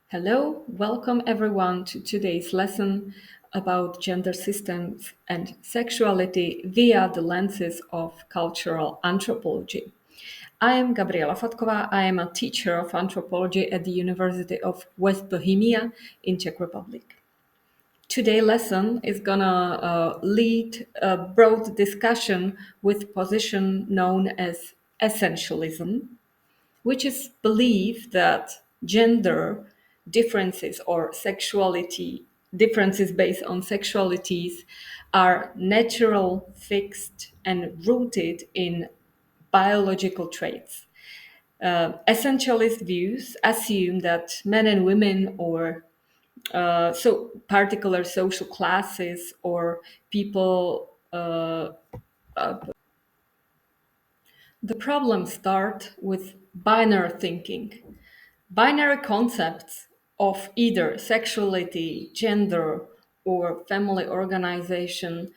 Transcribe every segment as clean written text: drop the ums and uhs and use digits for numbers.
Hello, welcome everyone to today's lesson about gender systems and sexuality via the lenses of cultural anthropology. I am Gabriela Fatkova. I am a teacher of anthropology at the University of West Bohemia in Czech Republic. Today's lesson is gonna lead a broad discussion with position known as essentialism, which is belief that gender differences or sexuality differences based on sexualities are natural, fixed, and rooted in biological traits. Essentialist views assume that men and women, or so particular social classes or people, the problems start with binary thinking. Binary concepts of either sexuality, gender, or family organization,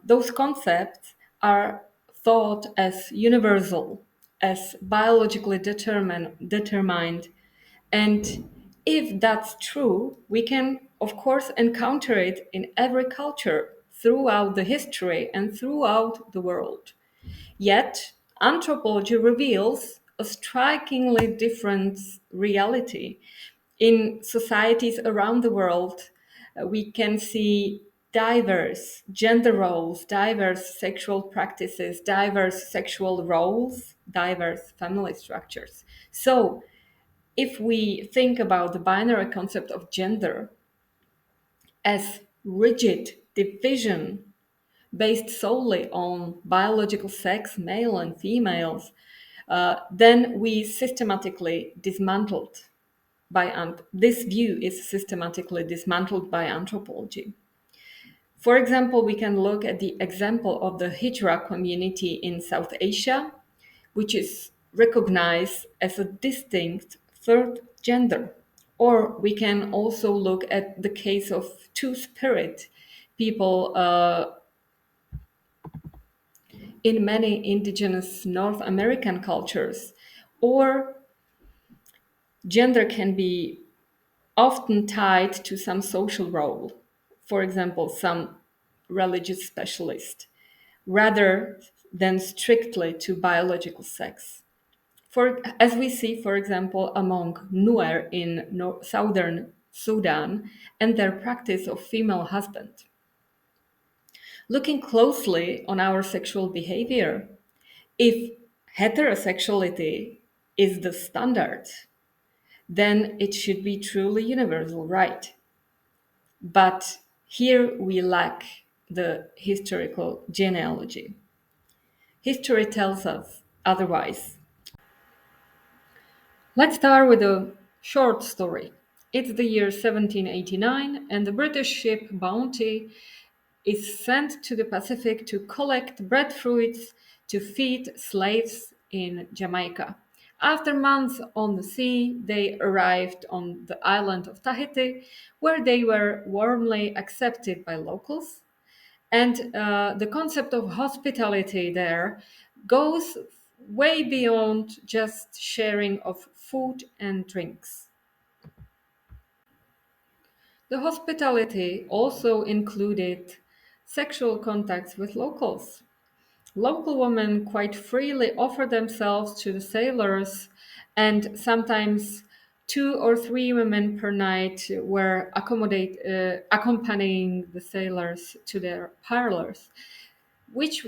those concepts are thought as universal, as biologically determined. And if that's true, we can, of course, encounter it in every culture throughout the history and throughout the world. Yet, anthropology reveals a strikingly different reality. In societies around the world, we can see diverse gender roles, diverse sexual practices, diverse sexual roles, diverse family structures. So, if we think about the binary concept of gender as rigid division based solely on biological sex, male and females, then we systematically dismantled this view is systematically dismantled by anthropology. For example, we can look at the example of the Hijra community in South Asia, which is recognized as a distinct third gender. Or we can also look at the case of two-spirit people in many indigenous North American cultures. Or gender can be often tied to some social role, for example, some religious specialist, rather than strictly to biological sex. As we see, for example, among Nuer in southern Sudan and their practice of female husband. Looking closely on our sexual behavior, if heterosexuality is the standard, then it should be truly universal, right? But here we lack the historical genealogy. History tells us otherwise. Let's start with a short story. It's the year 1789, and the British ship Bounty is sent to the Pacific to collect breadfruits to feed slaves in Jamaica. After months on the sea, they arrived on the island of Tahiti, where they were warmly accepted by locals. And the concept of hospitality there goes way beyond just sharing of food and drinks. The hospitality also included sexual contacts with locals. Local women quite freely offer themselves to the sailors, and sometimes two or three women per night were accompanying the sailors to their parlors, which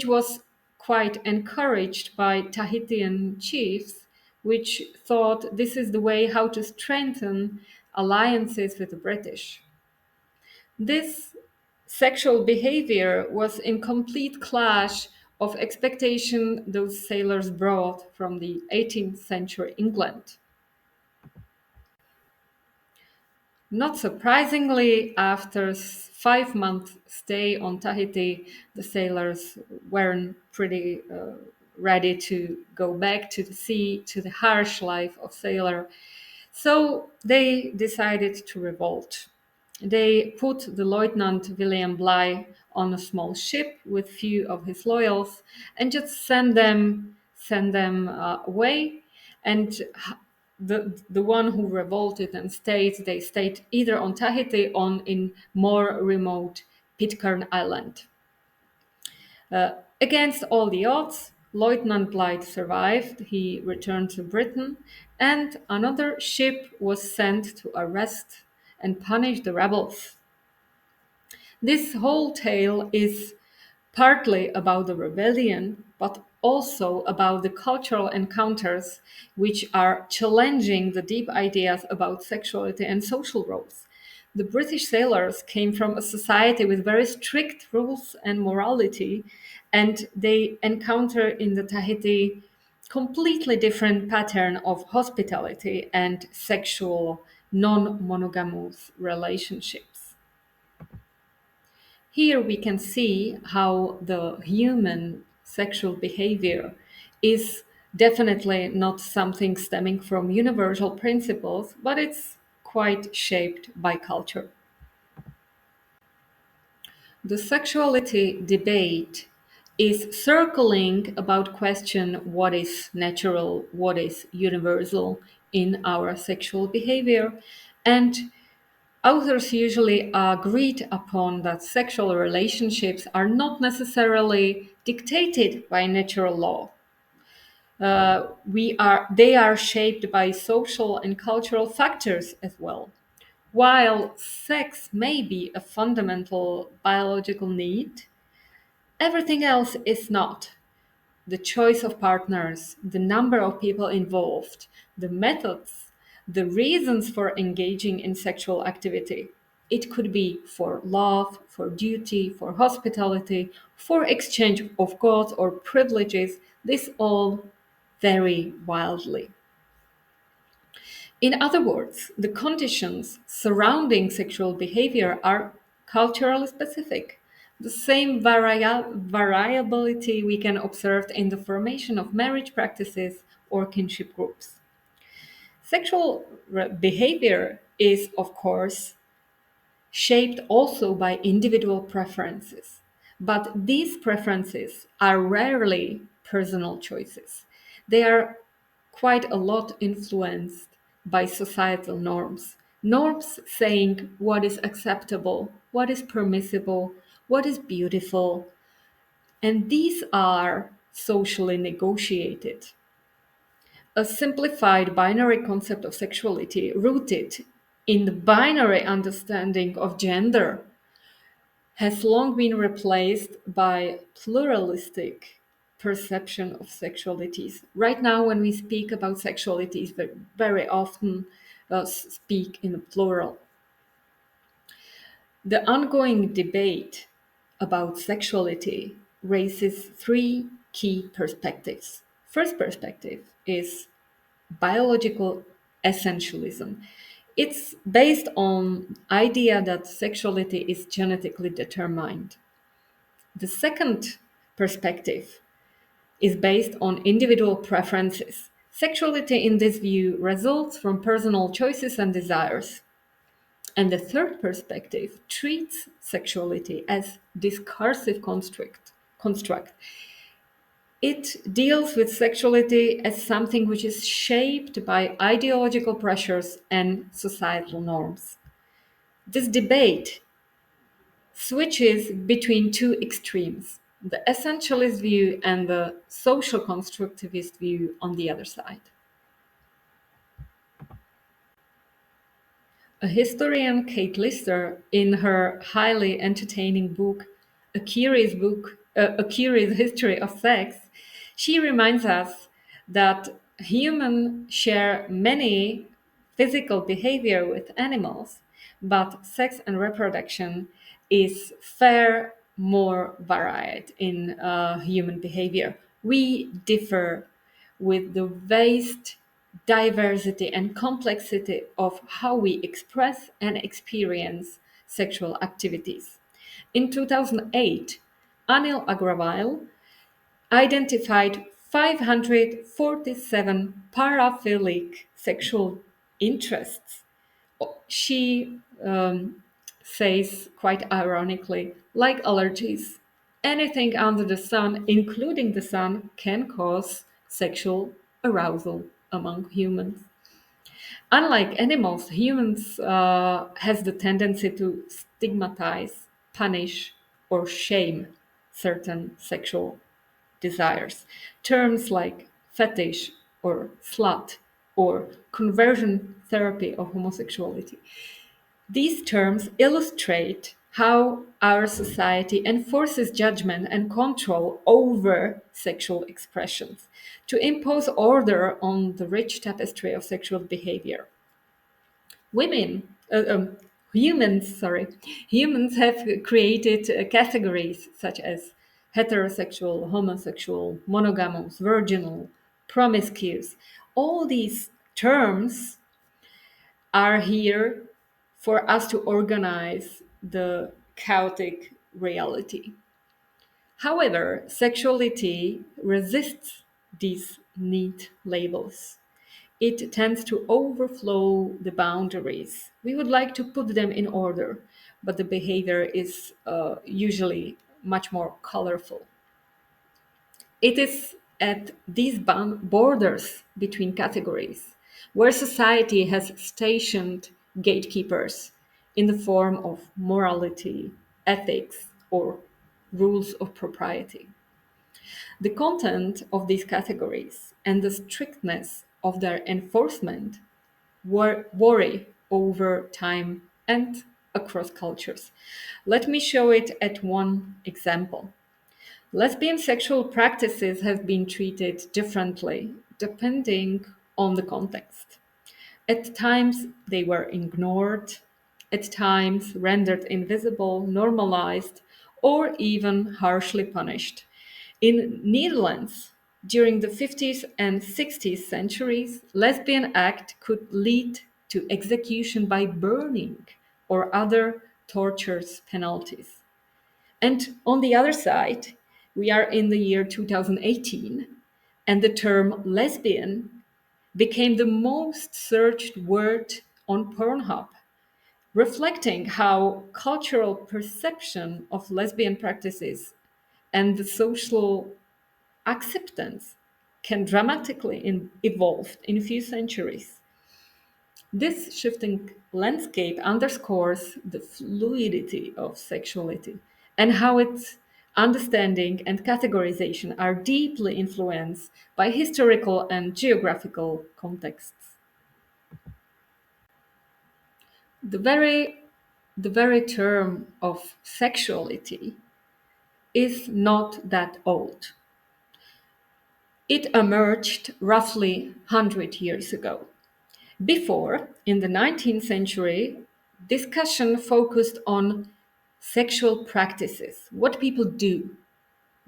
was quite encouraged by Tahitian chiefs, which thought this is the way how to strengthen alliances with the British. This sexual behavior was in complete clash of expectation those sailors brought from the 18th century England. Not surprisingly, after 5 months stay on Tahiti, the sailors weren't pretty ready to go back to the sea, to the harsh life of sailor. So they decided to revolt. They put the Lieutenant William Bligh on a small ship with few of his loyals and just send them away. And the one who revolted and stayed, they stayed either on Tahiti or in more remote Pitcairn Island. Against all the odds, Lieutenant Blythe survived. He returned to Britain, and another ship was sent to arrest and punish the rebels. This whole tale is partly about the rebellion, but also about the cultural encounters which are challenging the deep ideas about sexuality and social roles. The British sailors came from a society with very strict rules and morality, and they encounter in the Tahiti completely different pattern of hospitality and sexual non-monogamous relationships. Here we can see how the human sexual behavior is definitely not something stemming from universal principles, but it's quite shaped by culture. The sexuality debate is circling about question what is natural, what is universal in our sexual behavior, and authors usually agreed upon that sexual relationships are not necessarily dictated by natural law. They are shaped by social and cultural factors as well. While sex may be a fundamental biological need, everything else is not. The choice of partners, the number of people involved, the methods, the reasons for engaging in sexual activity. It could be for love, for duty, for hospitality, for exchange of goods or privileges. This all vary wildly. In other words, the conditions surrounding sexual behavior are culturally specific. The same variability we can observe in the formation of marriage practices or kinship groups. Sexual behavior is, of course, shaped also by individual preferences. But these preferences are rarely personal choices. They are quite a lot influenced by societal norms. Norms saying what is acceptable, what is permissible, what is beautiful. And these are socially negotiated. A simplified binary concept of sexuality rooted in the binary understanding of gender has long been replaced by pluralistic perception of sexualities. Right now, when we speak about sexualities, we very often speak in the plural. The ongoing debate about sexuality raises three key perspectives. First perspective is biological essentialism. It's based on idea that sexuality is genetically determined. The second perspective is based on individual preferences. Sexuality in this view results from personal choices and desires. And the third perspective treats sexuality as discursive construct. It deals with sexuality as something which is shaped by ideological pressures and societal norms. This debate switches between two extremes, the essentialist view and the social constructivist view on the other side. A historian, Kate Lister, in her highly entertaining book, A Curious History of Sex, she reminds us that humans share many physical behavior with animals, but sex and reproduction is far more varied in human behavior. We differ with the vast diversity and complexity of how we express and experience sexual activities. In 2008, Anil Agrawal identified 547 paraphilic sexual interests. She says, quite ironically, like allergies, anything under the sun, including the sun, can cause sexual arousal among humans. Unlike animals, humans has the tendency to stigmatize, punish, or shame certain sexual desires. Terms like fetish or slut or conversion therapy of homosexuality. These terms illustrate how our society enforces judgment and control over sexual expressions to impose order on the rich tapestry of sexual behavior. Women, humans have created categories such as heterosexual, homosexual, monogamous, virginal, promiscuous. All these terms are here for us to organize the chaotic reality. However, sexuality resists these neat labels. It tends to overflow the boundaries. We would like to put them in order, but the behavior is usually much more colorful. It is at these borders between categories where society has stationed gatekeepers in the form of morality, ethics, or rules of propriety. The content of these categories and the strictness of their enforcement worry over time and across cultures. Let me show it at one example. Lesbian sexual practices have been treated differently depending on the context. At times, they were ignored, at times, rendered invisible, normalized, or even harshly punished. In Netherlands, during the 50s and 60s centuries, lesbian act could lead to execution by burning or other tortures penalties. And on the other side, we are in the year 2018, and the term lesbian became the most searched word on Pornhub, reflecting how cultural perception of lesbian practices and the social acceptance can dramatically evolve in a few centuries. This shifting landscape underscores the fluidity of sexuality and how its understanding and categorization are deeply influenced by historical and geographical contexts. The very, the very term of sexuality is not that old. It emerged roughly 100 years ago. Before, in the 19th century, discussion focused on sexual practices, what people do.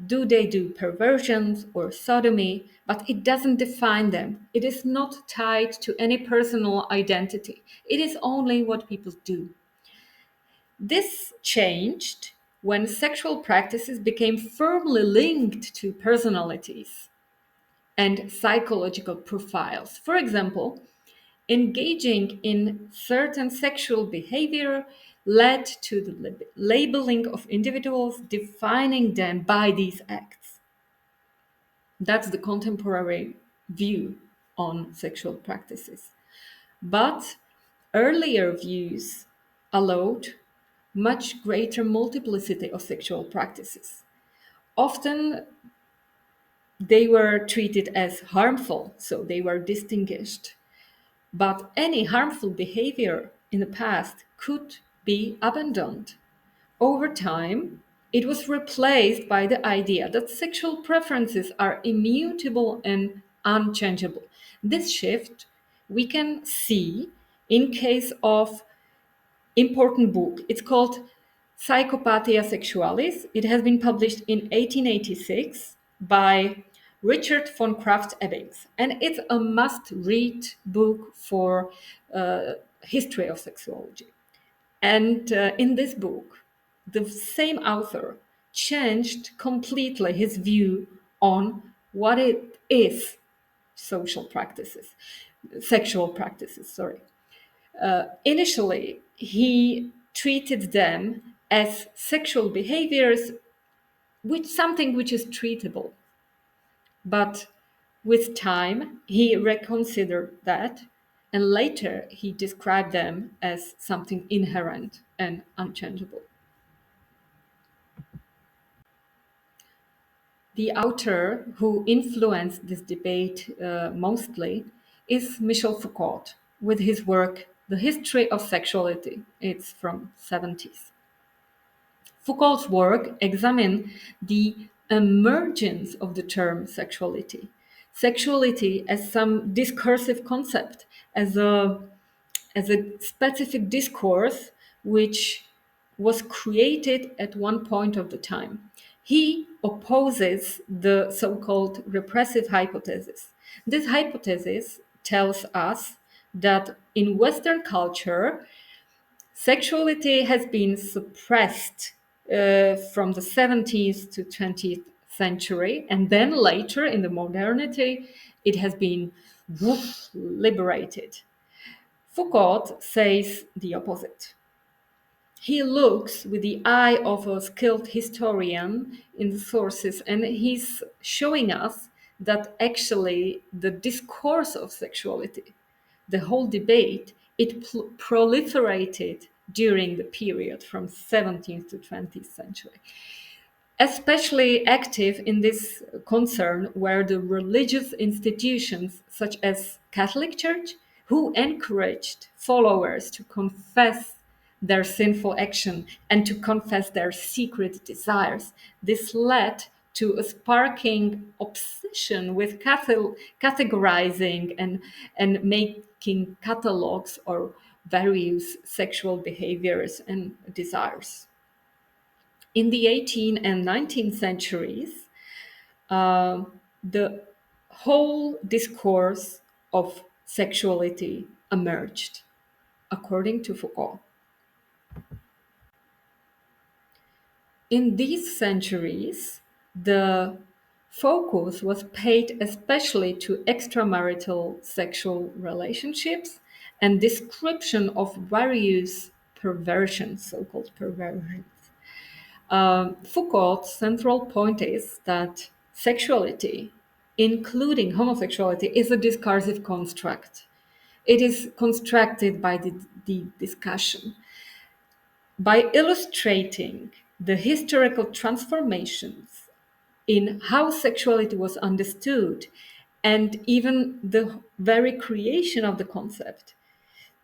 Do they do perversions or sodomy? But it doesn't define them. It is not tied to any personal identity. It is only what people do. This changed when sexual practices became firmly linked to personalities and psychological profiles. For example, engaging in certain sexual behavior led to the labeling of individuals, defining them by these acts. That's the contemporary view on sexual practices. But earlier views allowed much greater multiplicity of sexual practices. Often they were treated as harmful, so they were distinguished. But any harmful behavior in the past could be abandoned. Over time, it was replaced by the idea that sexual preferences are immutable and unchangeable. This shift we can see in case of important book. It's called Psychopathia Sexualis. It has been published in 1886 by Richard von Kraft-Ebings, and it's a must-read book for history of sexuology. And in this book, the same author changed completely his view on what it is social practices, sexual practices, sorry. Initially, he treated them as sexual behaviors, which something which is treatable. But with time, he reconsidered that and later he described them as something inherent and unchangeable. The author who influenced this debate mostly is Michel Foucault with his work The History of Sexuality. It's from 70s. Foucault's work examined the emergence of the term sexuality. Sexuality as some discursive concept, as a specific discourse which was created at one point of the time. He opposes the so called repressive hypothesis. This hypothesis tells us that in Western culture, sexuality has been suppressed from the 17th to 20th century, and then later in the modernity, it has been liberated. Foucault says the opposite. He looks with the eye of a skilled historian in the sources, and he's showing us that actually the discourse of sexuality, the whole debate, it proliferated during the period from 17th to 20th century, especially active in this concern were the religious institutions such as Catholic Church, who encouraged followers to confess their sinful action and to confess their secret desires. This led to a sparking obsession with categorizing and making catalogs or various sexual behaviors and desires. In the 18th and 19th centuries, uh, the whole discourse of sexuality emerged, according to Foucault. In these centuries, the focus was paid especially to extramarital sexual relationships and description of various perversions, so called perversions. Foucault's central point is that sexuality, including homosexuality, is a discursive construct. It is constructed by the discussion. By illustrating the historical transformations in how sexuality was understood and even the very creation of the concept,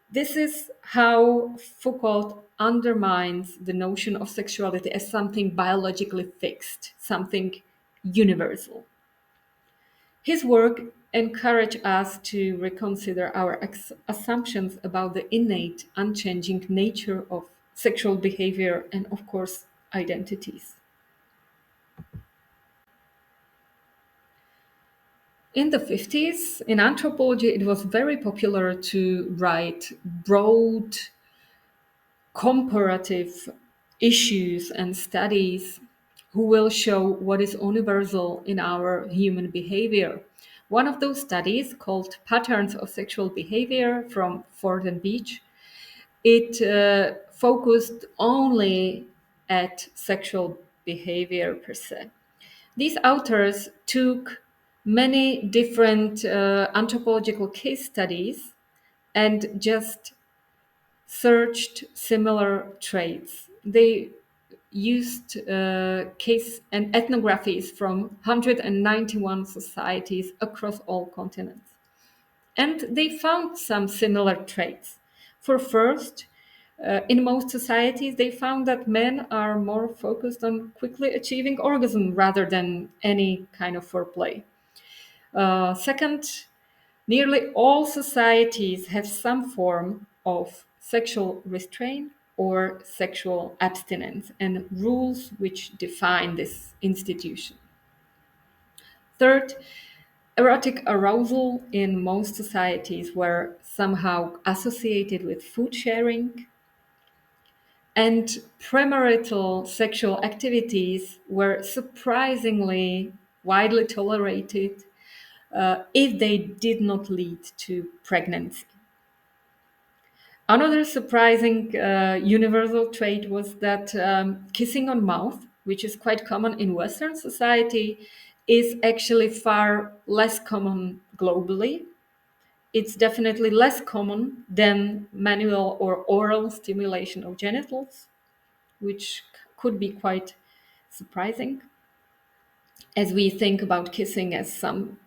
this is how Foucault undermines the notion of sexuality as something biologically fixed, something universal. His work encouraged us to reconsider our assumptions about the innate, unchanging nature of sexual behavior and, of course, identities. In the 50s, in anthropology, it was very popular to write broad comparative issues and studies who will show what is universal in our human behavior. One of those studies, called Patterns of Sexual Behavior from Ford and Beach, it focused only at sexual behavior per se. These authors took many different anthropological case studies and just searched similar traits. They used case and ethnographies from 191 societies across all continents. And they found some similar traits. For first, in most societies, they found that men are more focused on quickly achieving orgasm rather than any kind of foreplay. Second, nearly all societies have some form of sexual restraint or sexual abstinence and rules which define this institution. Third, erotic arousal in most societies were somehow associated with food sharing, and premarital sexual activities were surprisingly widely tolerated if they did not lead to pregnancy. Another surprising universal trait was that kissing on mouth, which is quite common in Western society, is actually far less common globally. it's definitely less common than manual or oral stimulation of genitals, which could be quite surprising as we think about kissing as some,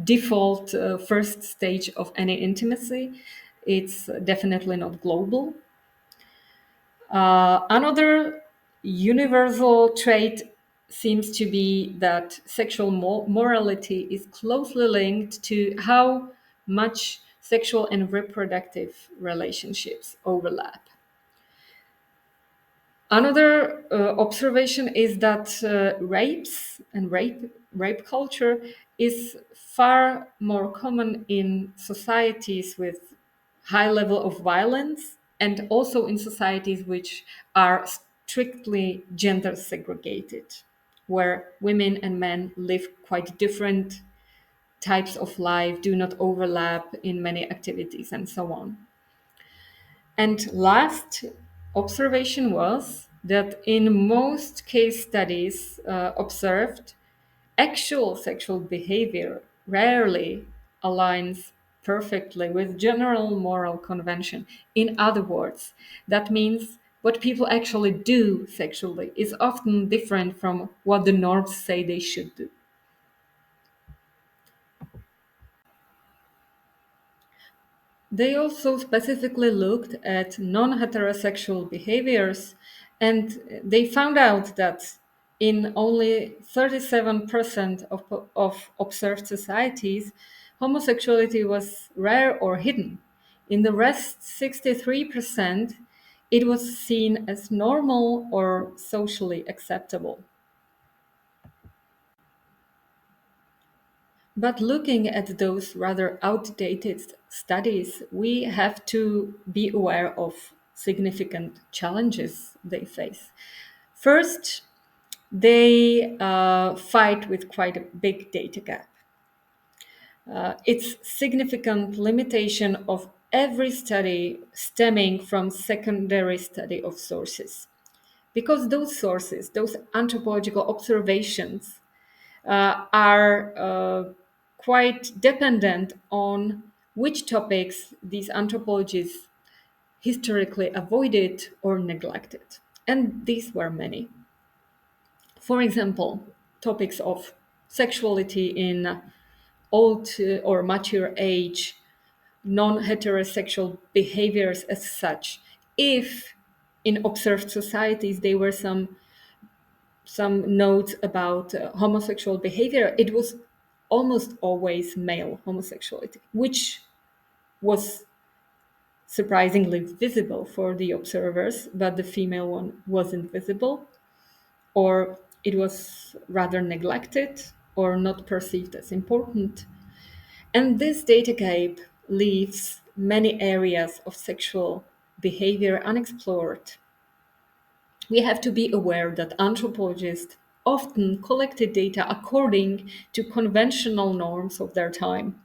default first stage of any intimacy. It's definitely not global. Another universal trait seems to be that sexual morality is closely linked to how much sexual and reproductive relationships overlap. Another observation is that rapes and rape culture is far more common in societies with high level of violence, and also in societies which are strictly gender segregated, where women and men live quite different types of life, do not overlap in many activities, and so on. And last observation was that in most case studies observed, actual sexual behavior rarely aligns perfectly with general moral convention. In other words, that means what people actually do sexually is often different from what the norms say they should do. They also specifically looked at non heterosexual behaviors, and they found out that in only 37% of observed societies, homosexuality was rare or hidden. In the rest, 63%, it was seen as normal or socially acceptable. But looking at those rather outdated studies, we have to be aware of significant challenges they face. First, they fight with quite a big data gap. It's significant limitation of every study stemming from secondary study of sources. Because those sources, those anthropological observations, are quite dependent on which topics these anthropologists historically avoided or neglected. And these were many. For example, topics of sexuality in old or mature age, non heterosexual behaviors as such. If in observed societies there were some notes about homosexual behavior, it was almost always male homosexuality, which was surprisingly visible for the observers, but the female one wasn't visible, or it was rather neglected or not perceived as important. And this data gap leaves many areas of sexual behavior unexplored. We have to be aware that anthropologists often collected data according to conventional norms of their time.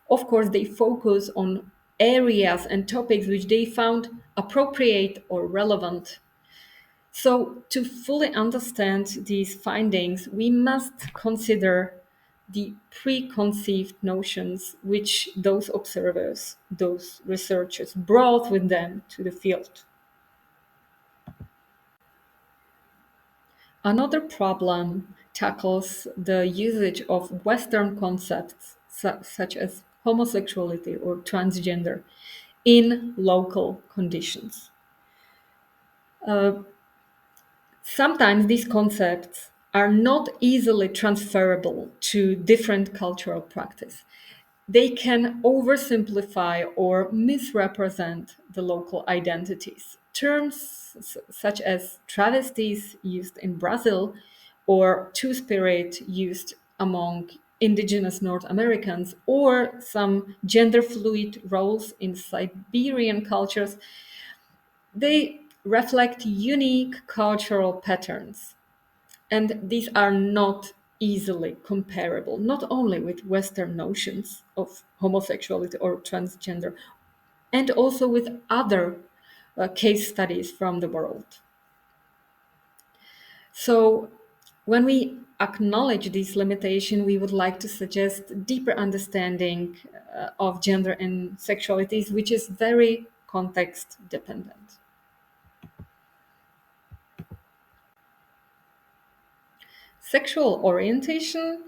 Of course, they focus on areas and topics which they found appropriate or relevant. So, to fully understand these findings, we must consider the preconceived notions which those observers, those researchers brought with them to the field. Another problem tackles the usage of Western concepts such as homosexuality or transgender in local conditions. Sometimes these concepts are not easily transferable to different cultural practice. They can oversimplify or misrepresent the local identities. Terms such as travesties used in Brazil or two spirit used among indigenous North Americans, or some gender fluid roles in Siberian cultures, they reflect unique cultural patterns. And these are not easily comparable, not only with Western notions of homosexuality or transgender, and also with other case studies from the world. So, when we acknowledge this limitation, we would like to suggest deeper understanding of gender and sexualities, which is very context dependent. Sexual orientation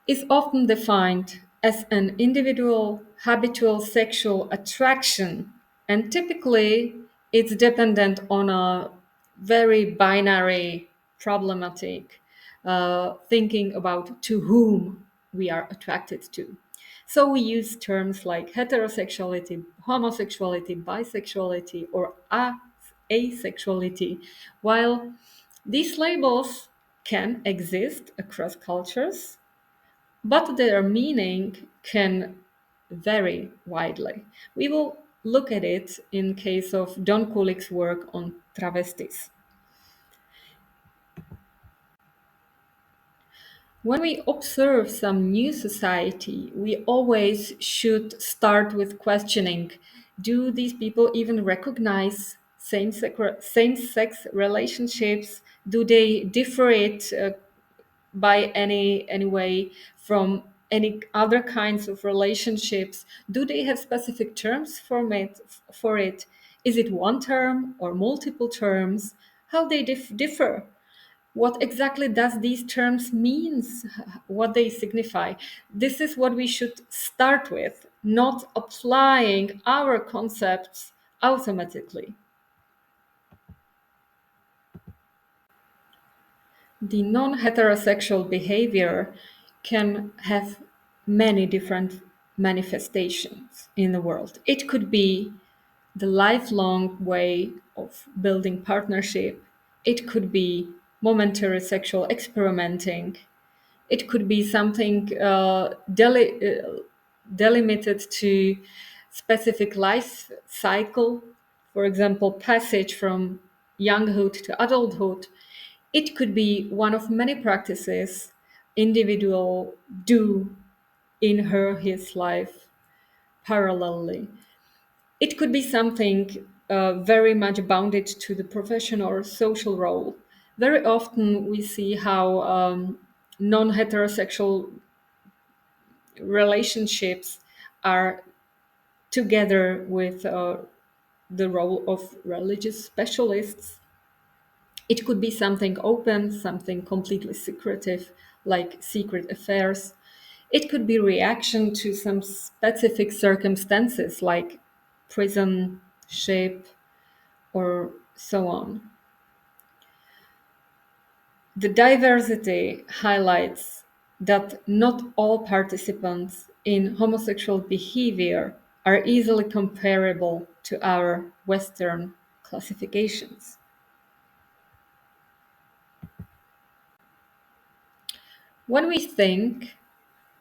is often defined as an individual habitual sexual attraction, and typically it's dependent on a very binary problematic thinking about to whom we are attracted to. So we use terms like heterosexuality, homosexuality, bisexuality, or asexuality, while these labels can exist across cultures, but their meaning can vary widely. We will look at it in case of Don Kulik's work on travestis. When we observe some new society, we always should start with questioning, do these people even recognize same-sex relationships? Do they differ it by any way from any other kinds of relationships? Do they have specific terms for it? Is it one term or multiple terms? How they differ? What exactly does these terms means? What they signify? This is what we should start with, not applying our concepts automatically. The non-heterosexual behavior can have many different manifestations in the world. It could be the lifelong way of building partnership. It could be momentary sexual experimenting. It could be something delimited to specific life cycle, for example, passage from younghood to adulthood. It could be one of many practices individual do in his life parallelly. It could be something very much bounded to the professional or social role. Very often we see how non-heterosexual relationships are together with the role of religious specialists. It could be something open, something completely secretive, like secret affairs. It could be reaction to some specific circumstances, like prison, ship, or so on. The diversity highlights that not all participants in homosexual behavior are easily comparable to our Western classifications. When we think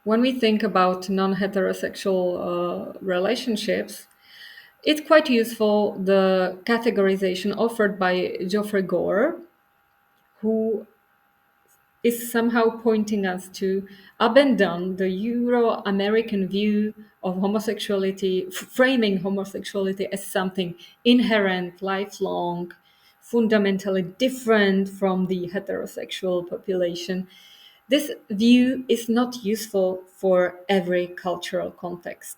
when we think about non-heterosexual relationships, it's quite useful the categorization offered by Geoffrey Gore, who is somehow pointing us to abandon the Euro-American view of homosexuality, framing homosexuality as something inherent, lifelong, fundamentally different from the heterosexual population. This view is not useful for every cultural context.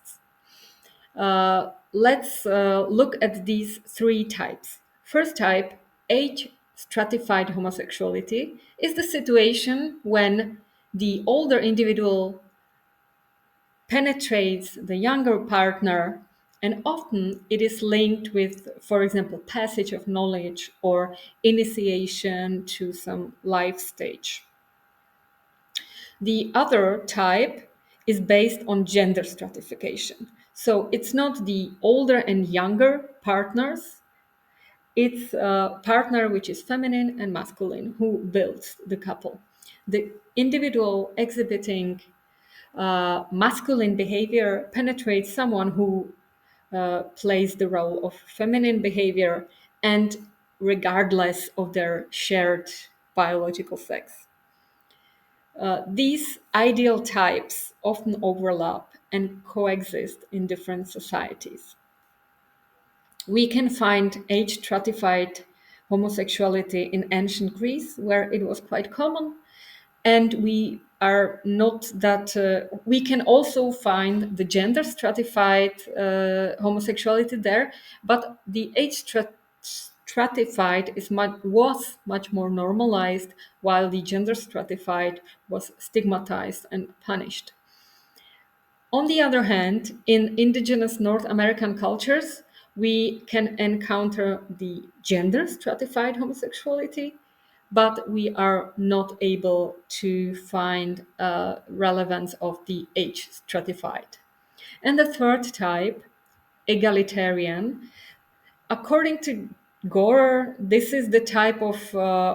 Let's look at these three types. First type, age stratified homosexuality, is the situation when the older individual penetrates the younger partner, and often it is linked with, for example, passage of knowledge or initiation to some life stage. The other type is based on gender stratification. So it's not the older and younger partners, it's a partner which is feminine and masculine who builds the couple. The individual exhibiting masculine behavior penetrates someone who plays the role of feminine behavior, and regardless of their shared biological sex. These ideal types often overlap and coexist in different societies. We can find age stratified homosexuality in ancient Greece, where it was quite common, And we are not that we can also find the gender stratified homosexuality there, but the age stratified was much more normalized, while the gender stratified was stigmatized and punished. On the other hand, in indigenous North American cultures, we can encounter the gender stratified homosexuality, but we are not able to find relevance of the age stratified. And the third type, egalitarian, according to Gore, this is the type of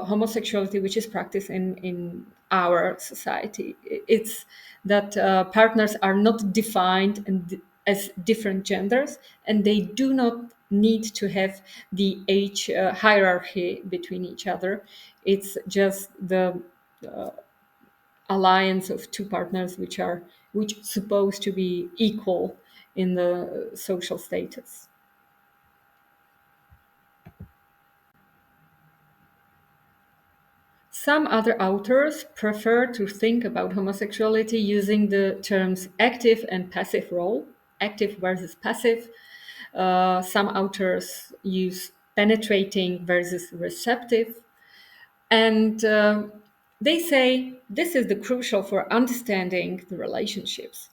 homosexuality which is practiced in our society. It's that partners are not defined as different genders, and they do not need to have the age hierarchy between each other. It's just the alliance of two partners which supposed to be equal in the social status. Some other authors prefer to think about homosexuality using the terms active and passive role, active versus passive. Some authors use penetrating versus receptive. And they say this is the crucial for understanding the relationships.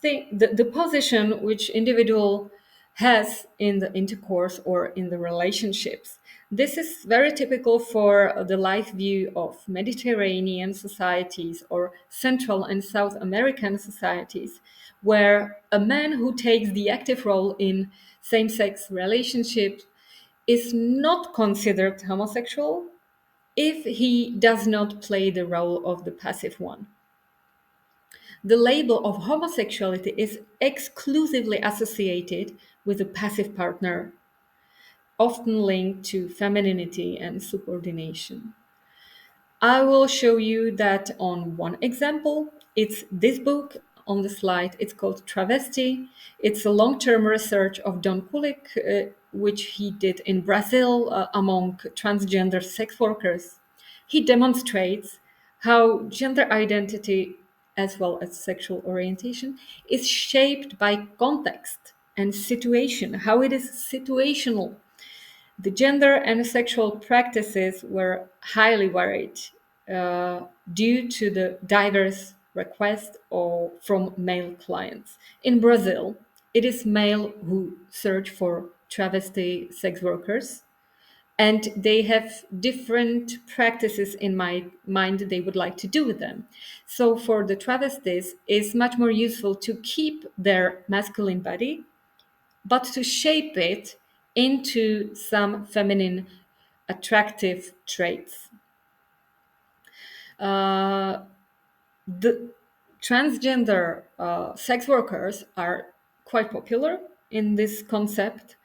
The position which individual has in the intercourse or in the relationships. This is very typical for the life view of Mediterranean societies or Central and South American societies, where a man who takes the active role in same-sex relationships is not considered homosexual if he does not play the role of the passive one. The label of homosexuality is exclusively associated with a passive partner, often linked to femininity and subordination. I will show you that on one example. It's this book on the slide. It's called Travesti. It's a long-term research of Don Kulik, which he did in Brazil among transgender sex workers. He demonstrates how gender identity, as well as sexual orientation, is shaped by context and situation, how it is situational. The gender and sexual practices were highly varied due to the diverse requests from male clients. In Brazil, it is male who search for travesti sex workers, and they have different practices in my mind they would like to do with them. So for the travestis, it's much more useful to keep their masculine body but to shape it into some feminine attractive traits. The transgender sex workers are quite popular in this concept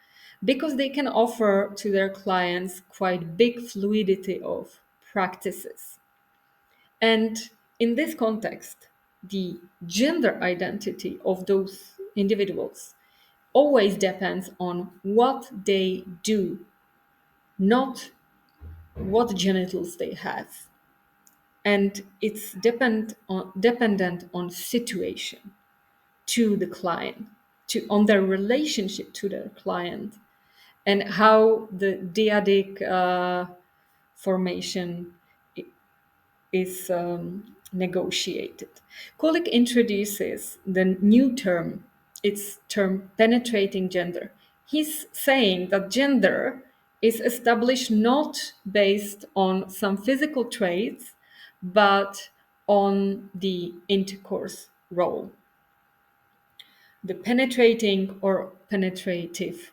because they can offer to their clients quite big fluidity of practices. And in this context, the gender identity of those individuals always depends on what they do, not what genitals they have. And it's dependent on situation to the client, on their relationship to their client, and how the dyadic formation is negotiated. Kulik introduces the new term, its term penetrating gender. He's saying that gender is established not based on some physical traits, but on the intercourse role, the penetrating or penetrative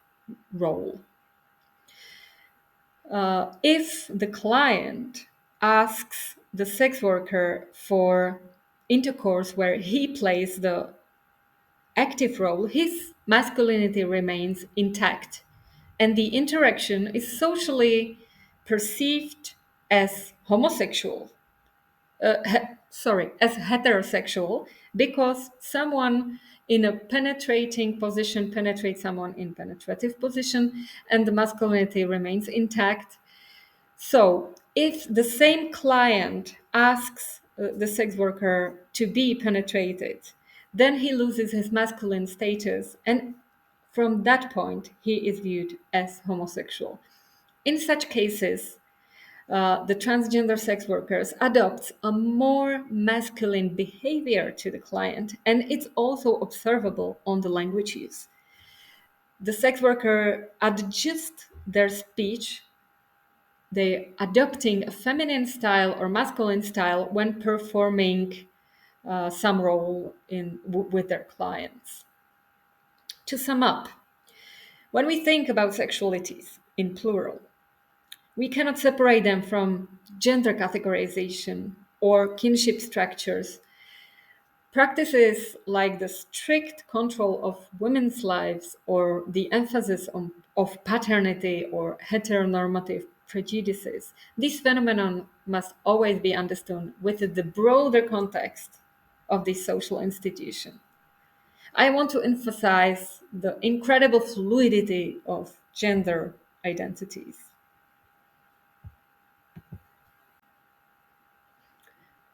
role. If the client asks the sex worker for intercourse where he plays the active role, his masculinity remains intact. And the interaction is socially perceived as homosexual, as heterosexual, because someone in a penetrating position penetrates someone in penetrative position, and the masculinity remains intact. So, if the same client asks the sex worker to be penetrated, then he loses his masculine status, and from that point, he is viewed as homosexual. In such cases, the transgender sex workers adopt a more masculine behavior to the client, and it's also observable on the language use. The sex worker adjusts their speech, they adopting a feminine style or masculine style when performing some role with their clients. To sum up, when we think about sexualities in plural, we cannot separate them from gender categorization or kinship structures. Practices like the strict control of women's lives or the emphasis of paternity or heteronormative prejudices, this phenomenon must always be understood within the broader context of this social institution. I want to emphasize the incredible fluidity of gender identities.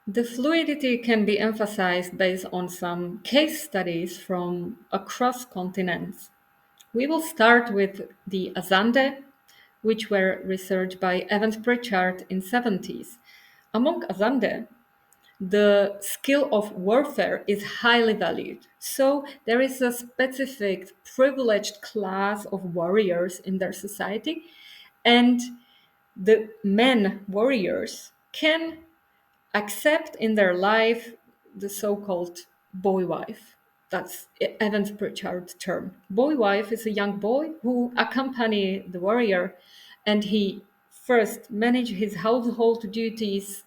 The fluidity can be emphasized based on some case studies from across continents. We will start with the Azande, which were researched by Evans Pritchard in 70s. Among Azande, the skill of warfare is highly valued. So there is a specific privileged class of warriors in their society, and the men warriors can accept in their life the so-called boy wife. That's Evans Pritchard's term. Boy wife is a young boy who accompany the warrior, and he first manage his household duties,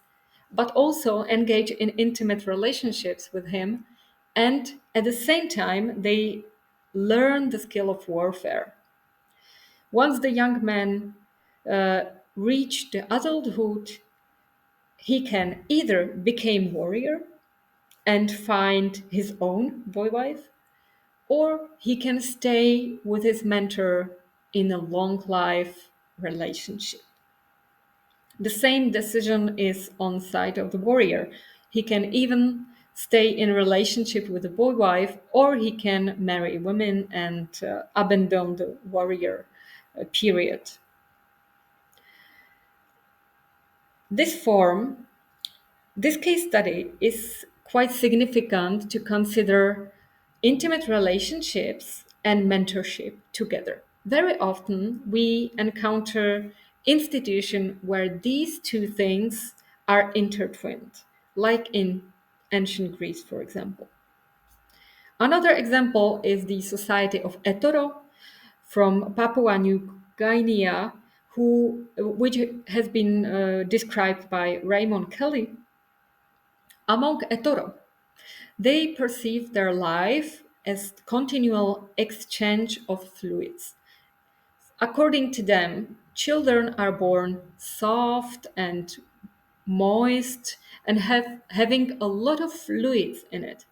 but also engage in intimate relationships with him, and at the same time they learn the skill of warfare. Once the young man uh, reach the adulthood, he can either become warrior and find his own boy wife, or he can stay with his mentor in a long life relationship. The same decision is on side of the warrior. He can even stay in relationship with the boy wife, or he can marry women and abandon the warrior period. This form This case study is quite significant to consider intimate relationships and mentorship together. Very often we encounter institutions where these two things are intertwined, like in ancient Greece, for example. Another example is the Society of Etoro from Papua New Guinea, which has been described by Raymond Kelly. Among Etoro, they perceive their life as continual exchange of fluids. According to them, children are born soft and moist and having a lot of fluids in it.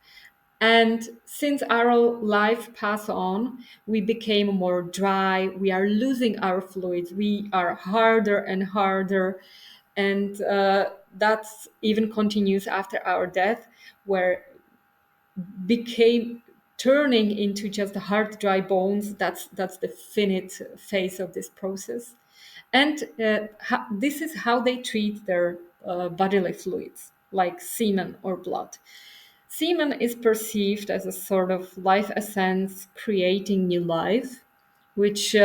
And since our life pass on, we became more dry, we are losing our fluids, we are harder and harder. And that even continues after our death, where became turning into just hard dry bones. That's the finite phase of this process, and this is how they treat their bodily fluids like semen or blood. Semen is perceived as a sort of life essence creating new life, which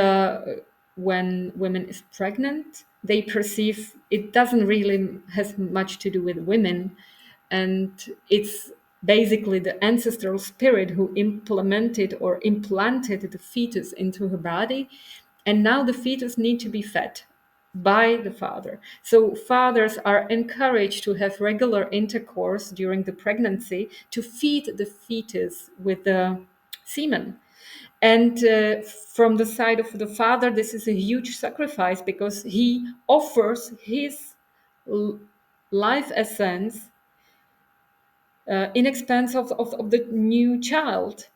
when women is pregnant, they perceive it doesn't really has much to do with women, and it's basically the ancestral spirit who implemented or implanted the fetus into her body, and now the fetus need to be fed by the father. So fathers are encouraged to have regular intercourse during the pregnancy to feed the fetus with the semen. And from the side of the father, this is a huge sacrifice because he offers his life essence in expense of the new child.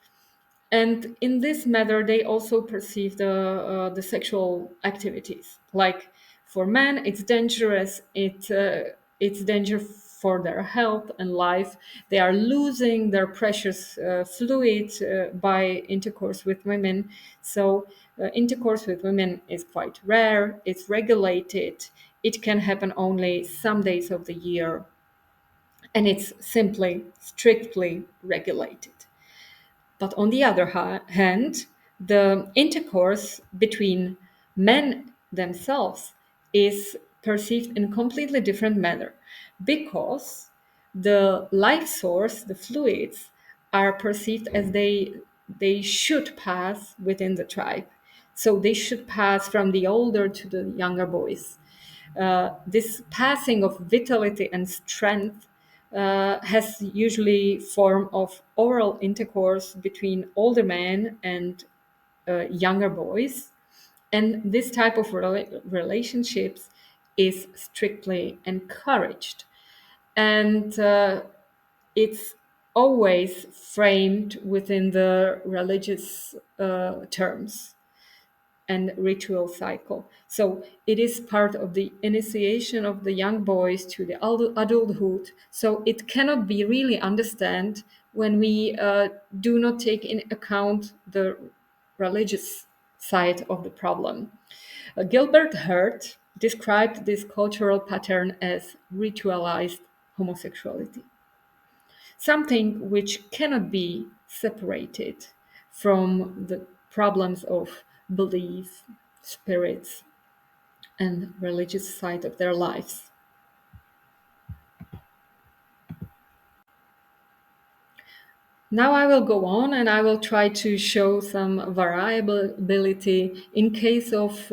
And in this matter, they also perceive the sexual activities. Like for men, it's dangerous. It's danger for their health and life. They are losing their precious fluid by intercourse with women. So intercourse with women is quite rare, it's regulated, it can happen only some days of the year, and it's simply strictly regulated. But on the other hand, the intercourse between men themselves is perceived in a completely different manner, because the life source, the fluids, are perceived as they should pass within the tribe. So they should pass from the older to the younger boys. This passing of vitality and strength has usually form of oral intercourse between older men and younger boys, and this type of relationships is strictly encouraged, and it's always framed within the religious terms and ritual cycle. So it is part of the initiation of the young boys to the adulthood. So it cannot be really understand when we do not take in account the religious side of the problem. Gilbert Hurt described this cultural pattern as ritualized homosexuality, something which cannot be separated from the problems of belief, spirits, and religious side of their lives. Now I will go on and I will try to show some variability in case of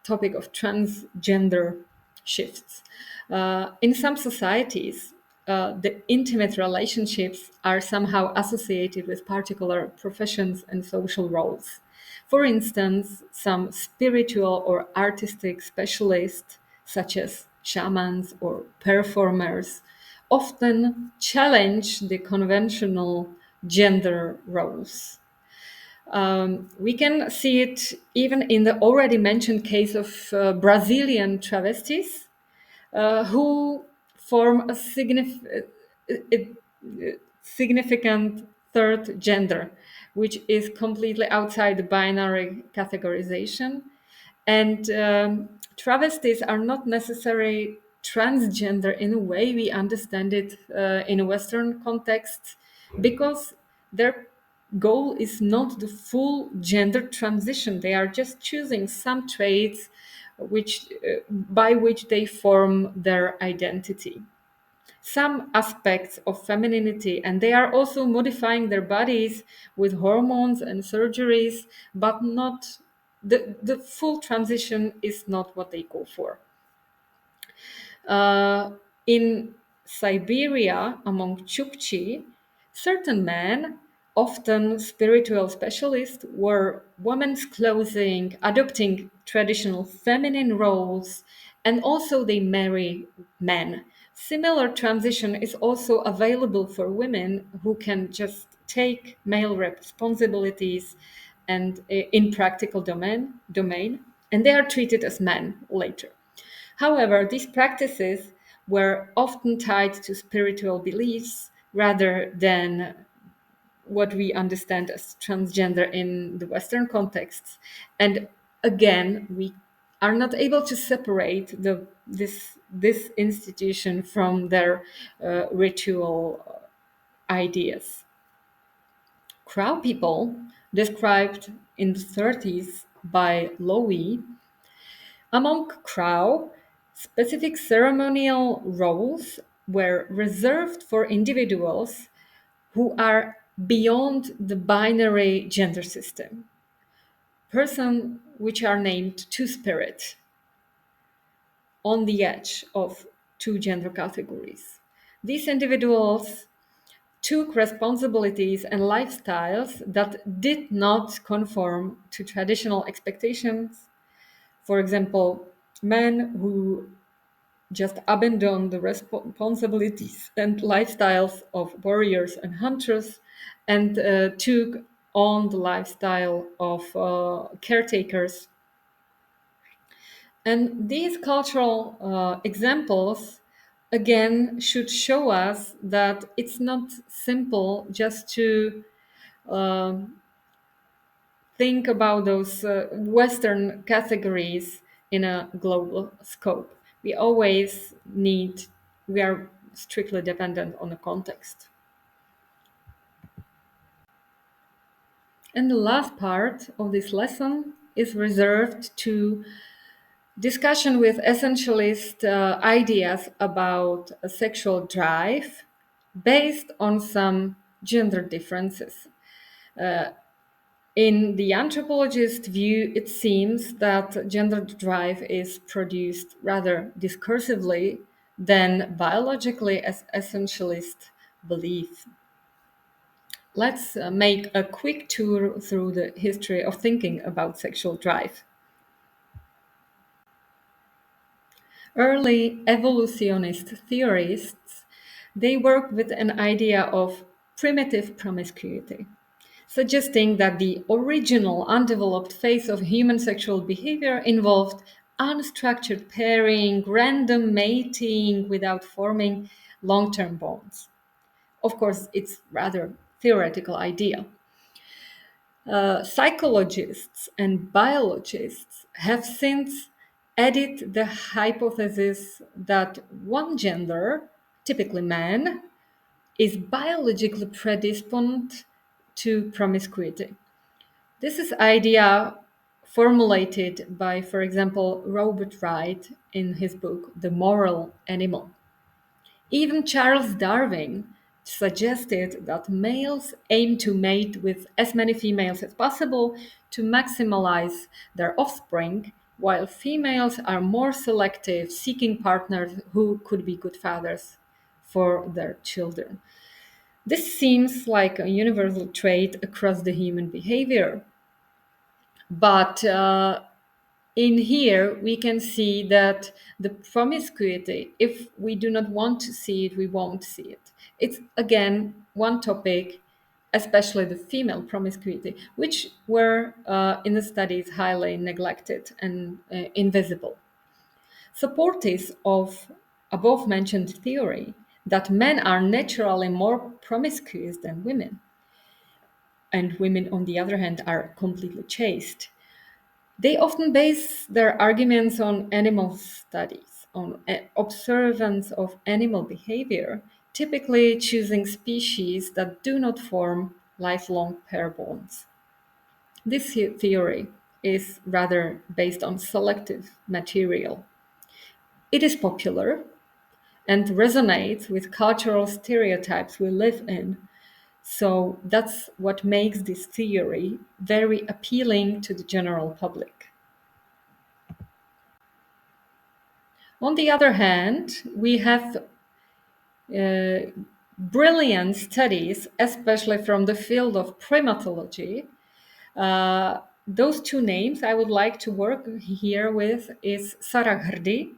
topic of transgender shifts. In some societies, the intimate relationships are somehow associated with particular professions and social roles. For instance, some spiritual or artistic specialists, such as shamans or performers, often challenge the conventional gender roles. We can see it even in the already mentioned case of Brazilian travestis, who form a significant third gender, which is completely outside the binary categorization. And travestis are not necessarily transgender in a way we understand it in a Western context, because their goal is not the full gender transition. They are just choosing some traits by which they form their identity, some aspects of femininity, and they are also modifying their bodies with hormones and surgeries, but not the full transition is not what they go for. In Siberia, among Chukchi, certain men, often spiritual specialists, wore women's clothing, adopting traditional feminine roles, and also they marry men. Similar transition is also available for women who can just take male responsibilities and in practical domain, and they are treated as men later. However, these practices were often tied to spiritual beliefs rather than what we understand as transgender in the Western contexts. And again, we are not able to separate this institution from their ritual ideas. Crow people, described in the 30s by Lowy, among Crow, specific ceremonial roles were reserved for individuals who are beyond the binary gender system, persons which are named two-spirit, on the edge of two gender categories. These individuals took responsibilities and lifestyles that did not conform to traditional expectations. For example, men who just abandoned the responsibilities and lifestyles of warriors and hunters and took on the lifestyle of caretakers. And these cultural examples again should show us that it's not simple just to um, think about those Western categories in a global scope. We always need, we are strictly dependent on the context. And the last part of this lesson is reserved to discussion with essentialist ideas about a sexual drive based on some gender differences. In the anthropologist view, it seems that gender drive is produced rather discursively than biologically, as essentialists believe. Let's make a quick tour through the history of thinking about sexual drive. Early evolutionist theorists, they worked with an idea of primitive promiscuity, suggesting that the original undeveloped phase of human sexual behavior involved unstructured pairing, random mating without forming long-term bonds. Of course, it's rather theoretical idea. Psychologists and biologists have since added the hypothesis that one gender, typically man, is biologically predisposed to promiscuity. This is idea formulated by, for example, Robert Wright in his book The Moral Animal. Even Charles Darwin suggested that males aim to mate with as many females as possible to maximize their offspring, while females are more selective, seeking partners who could be good fathers for their children. This seems like a universal trait across the human behavior. But in here, we can see that the promiscuity, if we do not want to see it, we won't see it. It's again one topic, especially the female promiscuity, which were in the studies highly neglected and invisible. Supporters of above mentioned theory that men are naturally more promiscuous than women, and women, on the other hand, are completely chaste. They often base their arguments on animal studies, on observance of animal behavior, typically choosing species that do not form lifelong pair bonds. This theory is rather based on selective material. It is popular and resonates with cultural stereotypes we live in. So that's what makes this theory very appealing to the general public. On the other hand, we have uh, brilliant studies, especially from the field of primatology. Those two names I would like to work here with is Sarah Hrdy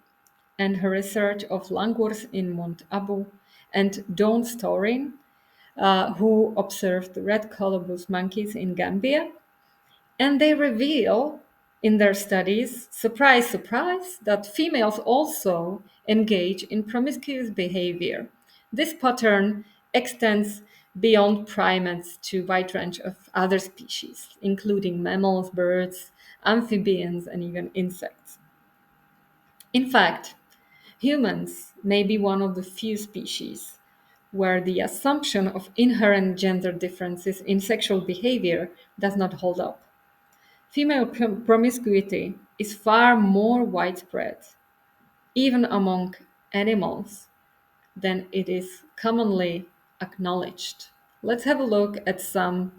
and her research of langurs in Mount Abu, and Dawn Storin, who observed red colobus monkeys in Gambia. And they reveal in their studies, surprise, surprise, that females also engage in promiscuous behavior. This pattern extends beyond primates to a wide range of other species, including mammals, birds, amphibians, and even insects. In fact, humans may be one of the few species where the assumption of inherent gender differences in sexual behavior does not hold up. Female promiscuity is far more widespread, even among animals, than it is commonly acknowledged. Let's have a look at some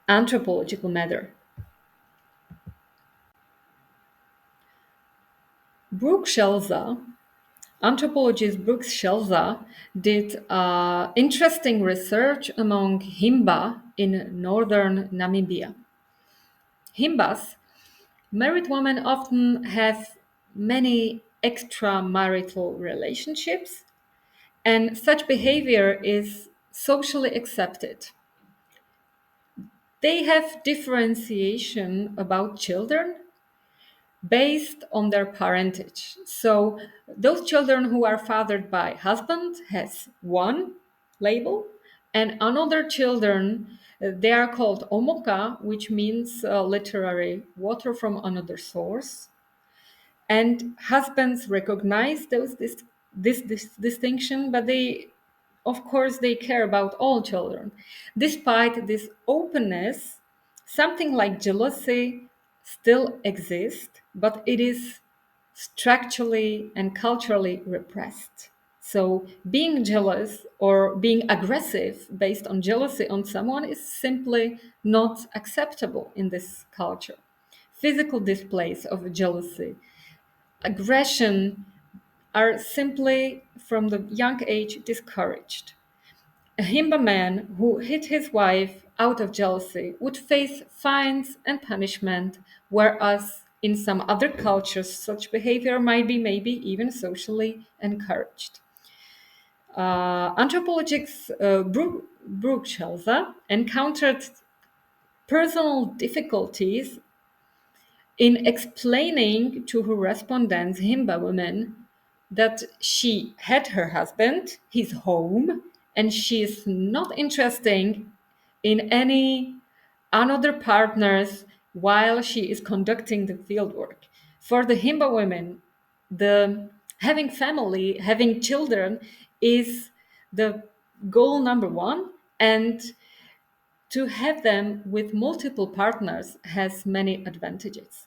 anthropological matter. Brooke Shelza, anthropologist Brooke Shelza, did interesting research among Himba in northern Namibia. Himbas, married women often have many extramarital relationships, and such behavior is socially accepted. They have differentiation about children, based on their parentage. So those children who are fathered by husband has one label, and another children they are called omoka, which means literary water from another source. And husbands recognize this distinction, but they, of course, they care about all children. Despite this openness, something like jealousy still exists, but it is structurally and culturally repressed. So being jealous or being aggressive based on jealousy on someone is simply not acceptable in this culture. Physical displays of jealousy, aggression are simply from the young age discouraged. A Himba man who hit his wife out of jealousy would face fines and punishment, whereas in some other cultures such behavior might be maybe even socially encouraged. Anthropologist Brooke Shelza encountered personal difficulties in explaining to her respondents, Himba women, that she had her husband, his home, and she is not interested in any another partners while she is conducting the fieldwork. For the Himba women, the having family, having children is the goal number one, and to have them with multiple partners has many advantages.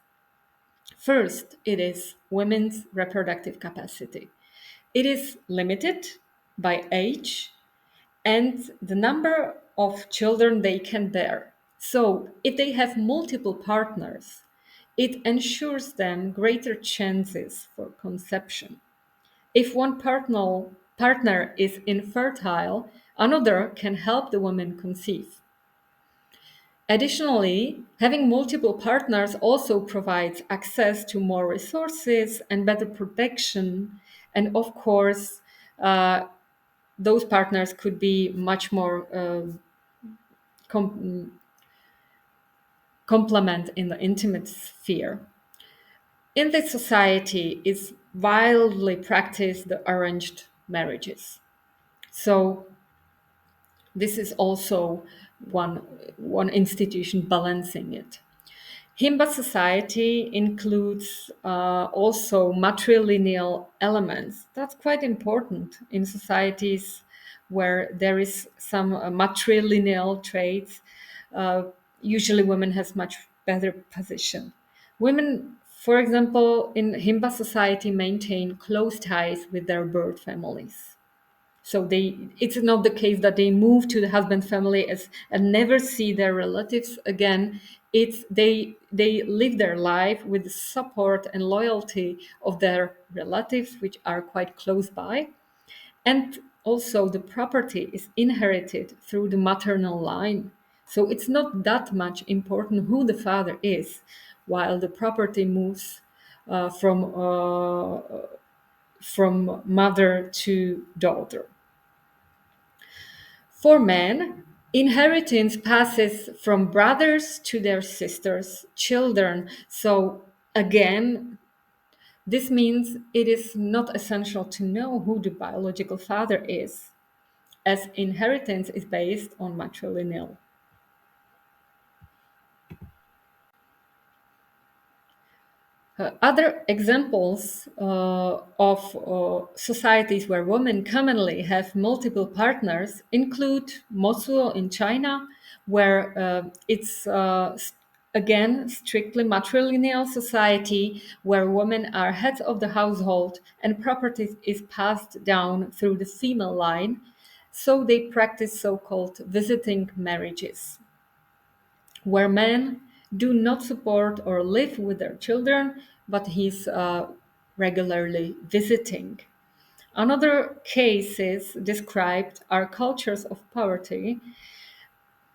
First, it is women's reproductive capacity. It is limited by age and the number of children they can bear. So, if they have multiple partners, it ensures them greater chances for conception. If one partner is infertile, another can help the woman conceive. Additionally, having multiple partners also provides access to more resources and better protection. And of course, uh, those partners could be much more com- complement in the intimate sphere. In this society, it's widely practiced the arranged marriages. So this is also one institution balancing it. Himba society includes also matrilineal elements. That's quite important in societies where there is some matrilineal traits. Uh, Usually, women has much better position. Women, for example, in Himba society, maintain close ties with their birth families. So it's not the case that they move to the husband family and never see their relatives again. It's they live their life with the support and loyalty of their relatives, which are quite close by. And also the property is inherited through the maternal line. So it's not that much important who the father is, while the property moves from mother to daughter. For men, inheritance passes from brothers to their sisters, children. So again, this means it is not essential to know who the biological father is, as inheritance is based on matrilineal. Other examples of societies where women commonly have multiple partners include Mosuo in China, where again strictly matrilineal society where women are heads of the household and property is passed down through the female line. So they practice so-called visiting marriages where men do not support or live with their children, but he's regularly visiting. Another cases described are cultures of poverty.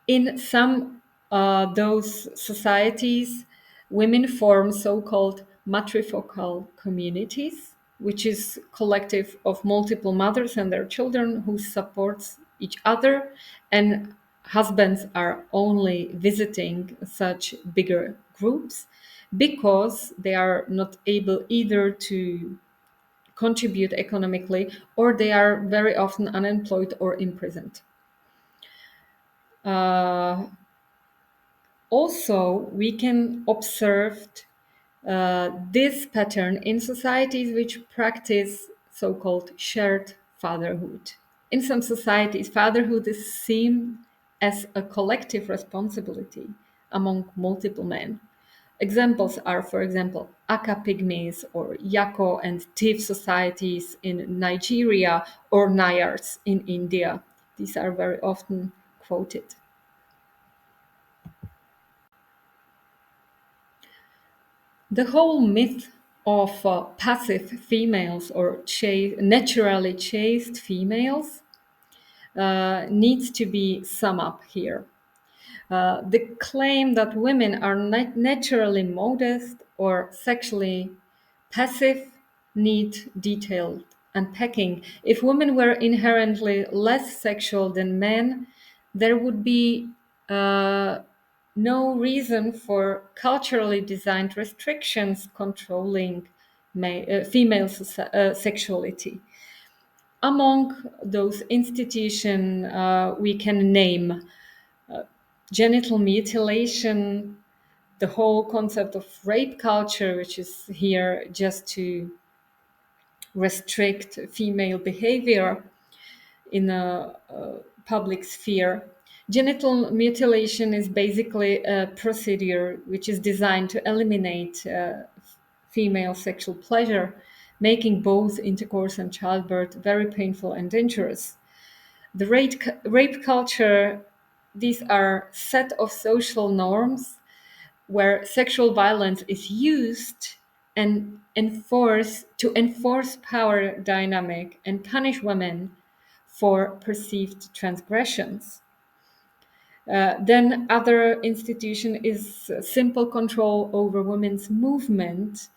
In some those societies, women form so-called matrifocal communities, which is collective of multiple mothers and their children who supports each other, and husbands are only visiting such bigger groups. because they are not able either to contribute economically, or they are very often unemployed or imprisoned. Uh, Also, we can observe this pattern in societies which practice so-called shared fatherhood. In some societies, fatherhood is seen as a collective responsibility among multiple men. Examples are, for example, Aka Pygmies or Yako and Tiv societies in Nigeria or Nayars in India. These are very often quoted. The whole myth of passive females or naturally chaste females needs to be summed up here. The claim that women are naturally modest or sexually passive need detailed unpacking. If women were inherently less sexual than men, there would be uh, no reason for culturally designed restrictions controlling female sexuality. Among those institutions, we can name genital mutilation, the whole concept of rape culture, which is here just to restrict female behavior in a public sphere. Genital mutilation is basically a procedure which is designed to eliminate female sexual pleasure, making both intercourse and childbirth very painful and dangerous. The rape culture, these are set of social norms where sexual violence is used and enforce power dynamic and punish women for perceived transgressions. Then other institution is simple control over women's movement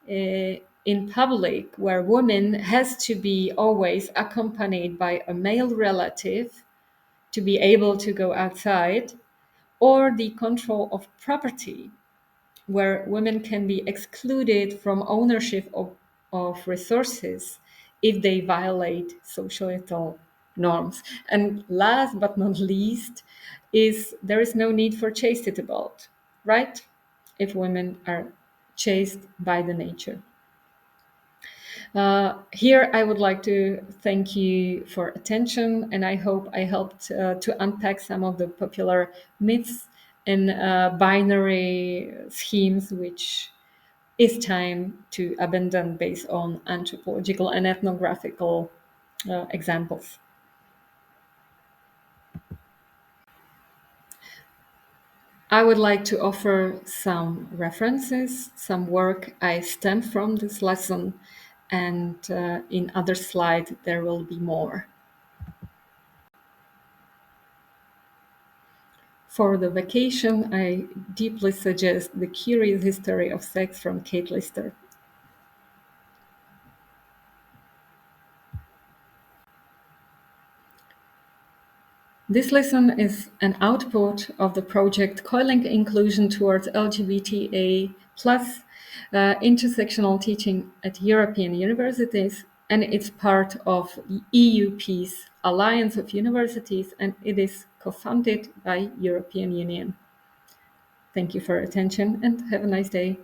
in public, where women has to be always accompanied by a male relative to be able to go outside, or the control of property, where women can be excluded from ownership of resources if they violate societal norms. And last but not least, is there is no need for chastity belt, right? If women are chaste by the nature. Here, I would like to thank you for attention, and I hope I helped to unpack some of the popular myths and binary schemes, which is time to abandon based on anthropological and ethnographical examples. I would like to offer some references, some work I stemmed from this lesson, and in other slide there will be more. For the vacation, I deeply suggest The Curious History of Sex from Kate Lister. This lesson is an output of the project Coiling Inclusion Towards LGBTA plus intersectional teaching at European universities, and it's part of EU Peace Alliance of Universities, and it is co-funded by European Union. Thank you for your attention and have a nice day.